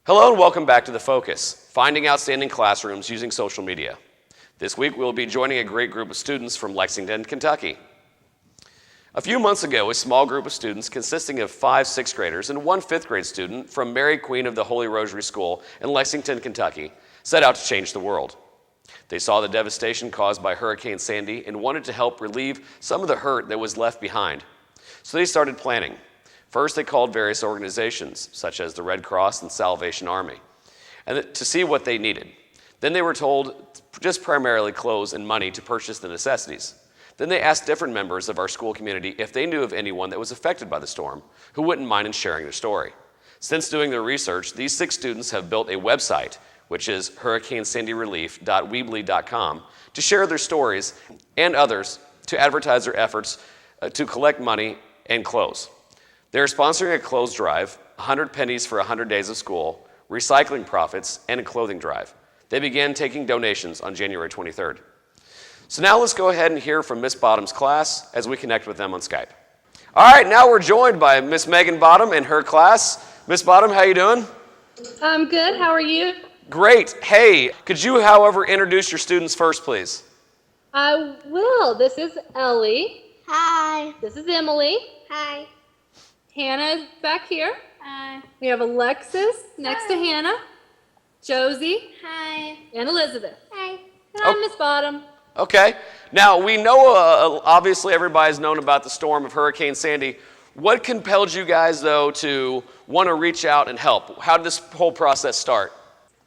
Hello and welcome back to The Focus, finding outstanding classrooms using social media. This week we'll be joining a great group of students from Lexington, Kentucky. A few months ago, a small group of students consisting of 5 6th graders and 1 5th grade student from Mary Queen of the Holy Rosary School in Lexington, Kentucky, set out to change the world. They saw the devastation caused by Hurricane Sandy and wanted to help relieve some of the hurt that was left behind. So they started planning. First, they called various organizations, such as the Red Cross and Salvation Army, to see what they needed. Then they were told just primarily clothes and money to purchase the necessities. Then they asked different members of our school community if they knew of anyone that was affected by the storm who wouldn't mind in sharing their story. Since doing their research, these 6 students have built a website, which is hurricanesandyrelief.weebly.com, to share their stories and others to advertise their efforts to collect money and clothes. They're sponsoring a clothes drive, 100 pennies for 100 days of school, recycling profits, and a clothing drive. They began taking donations on January 23rd. So now let's go ahead and hear from Miss Bottom's class as we connect with them on Skype. All right, now we're joined by Miss Megan Bottom and her class. Miss Bottom, how you doing? I'm good. How are you? Great. Hey, could you, however, introduce your students first, please? I will. This is Ellie. Hi. This is Emily. Hi. Hannah is back here. Hi. We have Alexis next to Hannah, Josie, Hi. and Elizabeth. Hi. And I'm Miss Bottom. Okay. Now, we know, obviously, everybody's known about the storm of Hurricane Sandy. What compelled you guys, though, to want to reach out and help? How did this whole process start?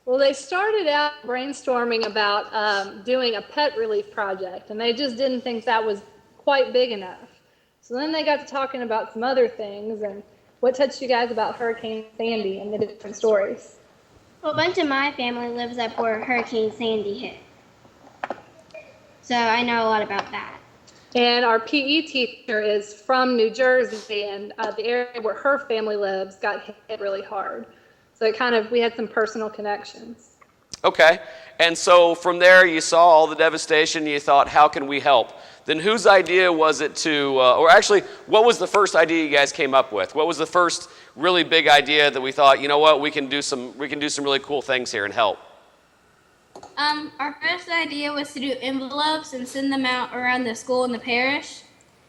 Well, they started out brainstorming about doing a pet relief project, and they just didn't think that was quite big enough. So then they got to talking about some other things, and what touched you guys about Hurricane Sandy and the different stories? Well, a bunch of my family lives up where Hurricane Sandy hit. So I know a lot about that. And our PE teacher is from New Jersey, and the area where her family lives got hit really hard. So we had some personal connections. Okay. And so from there, you saw all the devastation, you thought, how can we help? Then whose idea was it to, or actually, what was the first idea you guys came up with? What was the first really big idea that we thought, you know what, we can do some really cool things here and help? Our first idea was to do envelopes and send them out around the school and the parish,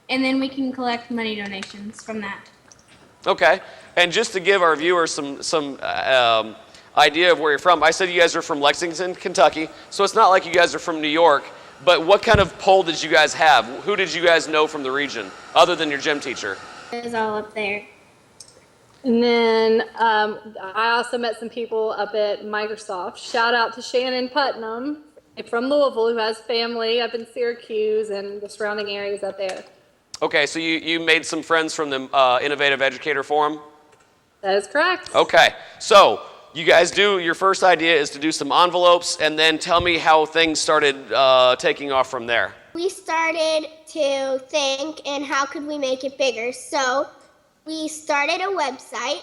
and then we can collect money donations from that. Okay. And just to give our viewers some idea of where you're from, I said you guys are from Lexington, Kentucky, so it's not like you guys are from New York, but what kind of poll did you guys have? Who did you guys know from the region, other than your gym teacher? It was all up there. And then I also met some people up at Microsoft. Shout out to Shannon Putnam from Louisville, who has family up in Syracuse and the surrounding areas up there. Okay, so you made some friends from the Innovative Educator Forum? That is correct. Okay, so you guys your first idea is to do some envelopes, and then tell me how things started taking off from there. We started to think, and how could we make it bigger? So we started a website,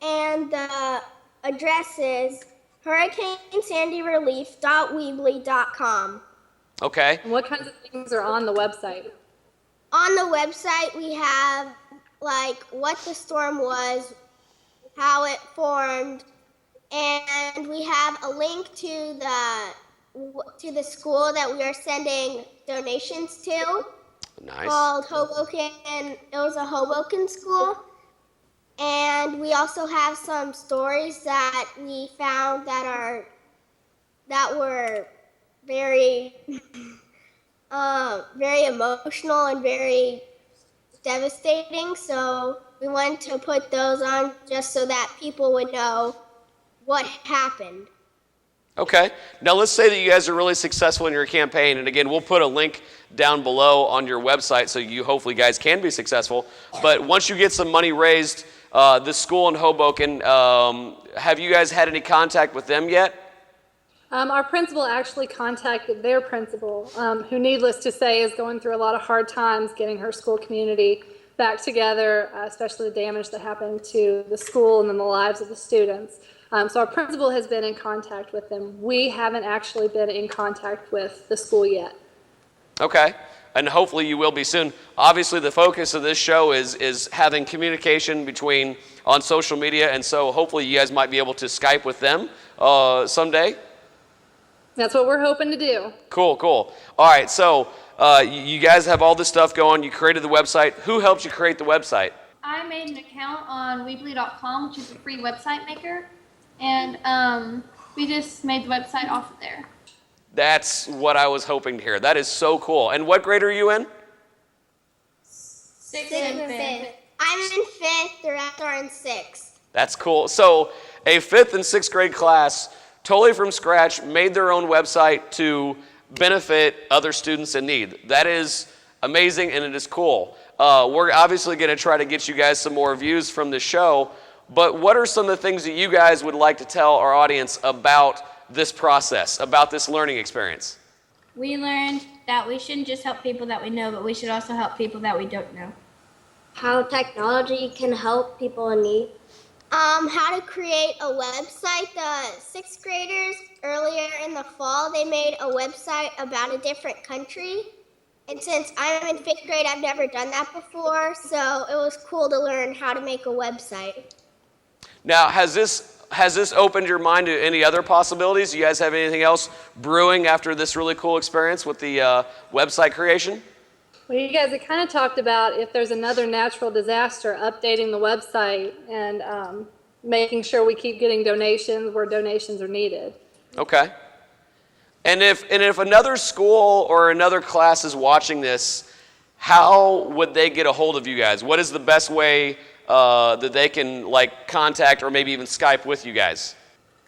and the address is hurricanesandyrelief.weebly.com. Okay. And what kinds of things are on the website? On the website, we have what the storm was, how it formed, and we have a link to the school that we are sending donations to. Nice. Called Hoboken. It was a Hoboken school. And we also have some stories that we found that were very very emotional and very devastating. So we wanted to put those on just so that people would know what happened. Okay. Now let's say that you guys are really successful in your campaign, and again, we'll put a link down below on your website so you hopefully guys can be successful. But once you get some money raised, the school in Hoboken, have you guys had any contact with them yet? Our principal actually contacted their principal, who, needless to say, is going through a lot of hard times getting her school community back together, especially the damage that happened to the school and then the lives of the students. So our principal has been in contact with them. We haven't actually been in contact with the school yet. Okay. And hopefully you will be soon. Obviously, the focus of this show is having communication on social media, and so hopefully you guys might be able to Skype with them someday. That's what we're hoping to do. Cool, cool. All right, so you guys have all this stuff going. You created the website. Who helped you create the website? I made an account on Weebly.com, which is a free website maker, and we just made the website off of there. That's what I was hoping to hear. That is so cool. And what grade are you in? Sixth and fifth. I'm in 5th, the rest are in 6th. That's cool. So a 5th and 6th grade class, totally from scratch, made their own website to benefit other students in need. That is amazing, and it is cool. We're obviously going to try to get you guys some more views from the show, but what are some of the things that you guys would like to tell our audience about this process, about this learning experience? We learned that we shouldn't just help people that we know, but we should also help people that we don't know. How technology can help people in need. How to create a website. The 6th graders earlier in the fall, they made a website about a different country. And since I'm in 5th grade, I've never done that before, so it was cool to learn how to make a website. Now, has this opened your mind to any other possibilities? Do you guys have anything else brewing after this really cool experience with the website creation? Well, you guys have kind of talked about if there's another natural disaster, updating the website and making sure we keep getting donations where donations are needed. Okay. And if another school or another class is watching this, how would they get a hold of you guys? What is the best way that they can contact or maybe even Skype with you guys?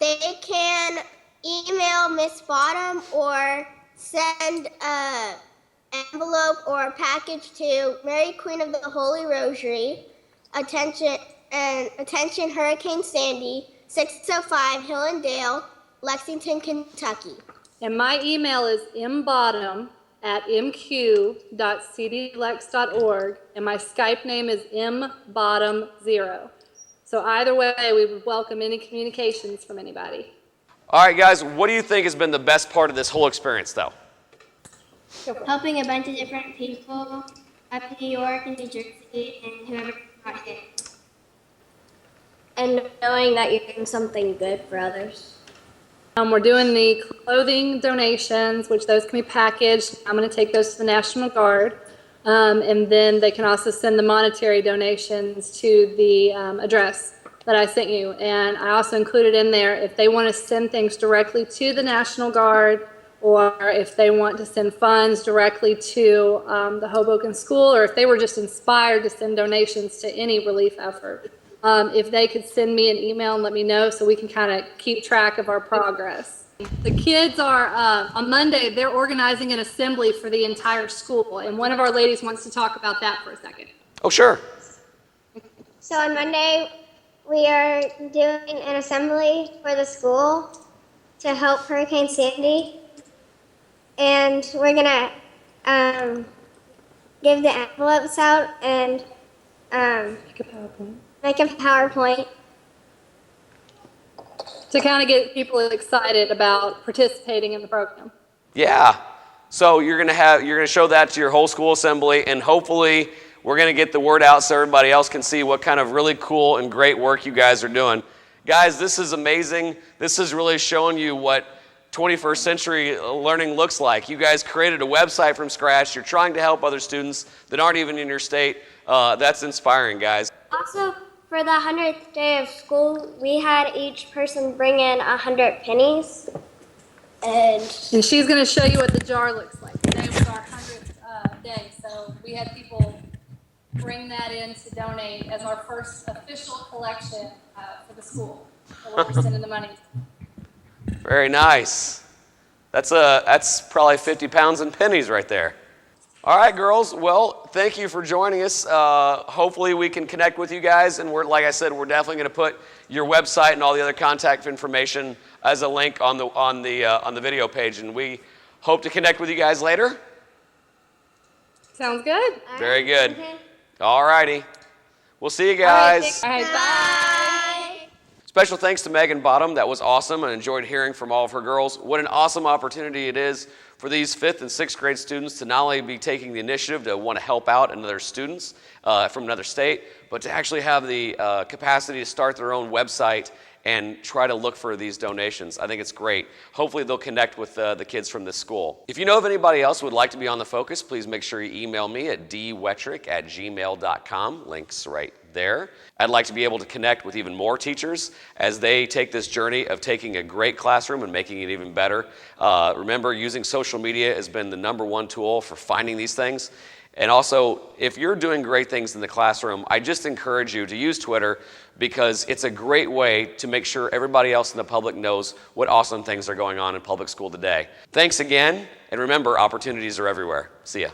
They can email Miss Bottom or send an envelope or a package to Mary Queen of the Holy Rosary, attention Hurricane Sandy, 605 Hill and Dale, Lexington, Kentucky. And my email is mbottom@mq.cdlex.org, and my Skype name is mbottom0. So either way, we would welcome any communications from anybody. All right, guys, what do you think has been the best part of this whole experience, though? Helping a bunch of different people up in New York and New Jersey and whoever got hit. And knowing that you're doing something good for others. We're doing the clothing donations, which those can be packaged. I'm going to take those to the National Guard. And then they can also send the monetary donations to the address that I sent you. And I also included in there if they want to send things directly to the National Guard, or if they want to send funds directly to the Hoboken School, or if they were just inspired to send donations to any relief effort. If they could send me an email and let me know so we can kind of keep track of our progress. The kids are, on Monday, they're organizing an assembly for the entire school, and one of our ladies wants to talk about that for a second. Oh, sure. So on Monday, we are doing an assembly for the school to help Hurricane Sandy. And we're going to give the envelopes out and make a PowerPoint. To kind of get people excited about participating in the program. Yeah. So you're gonna show that to your whole school assembly, and hopefully we're gonna get the word out so everybody else can see what kind of really cool and great work you guys are doing. Guys, this is amazing. This is really showing you what 21st century learning looks like. You guys created a website from scratch. You're trying to help other students that aren't even in your state. That's inspiring, guys. Also, for the 100th day of school, we had each person bring in 100 pennies. And she's going to show you what the jar looks like. Today was our 100th day, so we had people bring that in to donate as our first official collection for the school. So we're sending the money. Very nice. That's probably 50 pounds in pennies right there. All right, girls. Well, thank you for joining us. Hopefully we can connect with you guys, and like I said, we're definitely going to put your website and all the other contact information as a link on the video page, and we hope to connect with you guys later. Sounds good. Very good. All righty. We'll see you guys. All right, bye. Special thanks to Megan Bottom. That was awesome. I enjoyed hearing from all of her girls. What an awesome opportunity it is for these 5th and 6th grade students to not only be taking the initiative to want to help out another students from another state, but to actually have the capacity to start their own website and try to look for these donations. I think it's great. Hopefully they'll connect with the kids from this school. If you know of anybody else who would like to be on the Focus, please make sure you email me at dwetrick@gmail.com. Links right there. I'd like to be able to connect with even more teachers as they take this journey of taking a great classroom and making it even better. Remember, using social media has been the #1 tool for finding these things. And also, if you're doing great things in the classroom, I just encourage you to use Twitter because it's a great way to make sure everybody else in the public knows what awesome things are going on in public school today. Thanks again, and remember, opportunities are everywhere. See ya.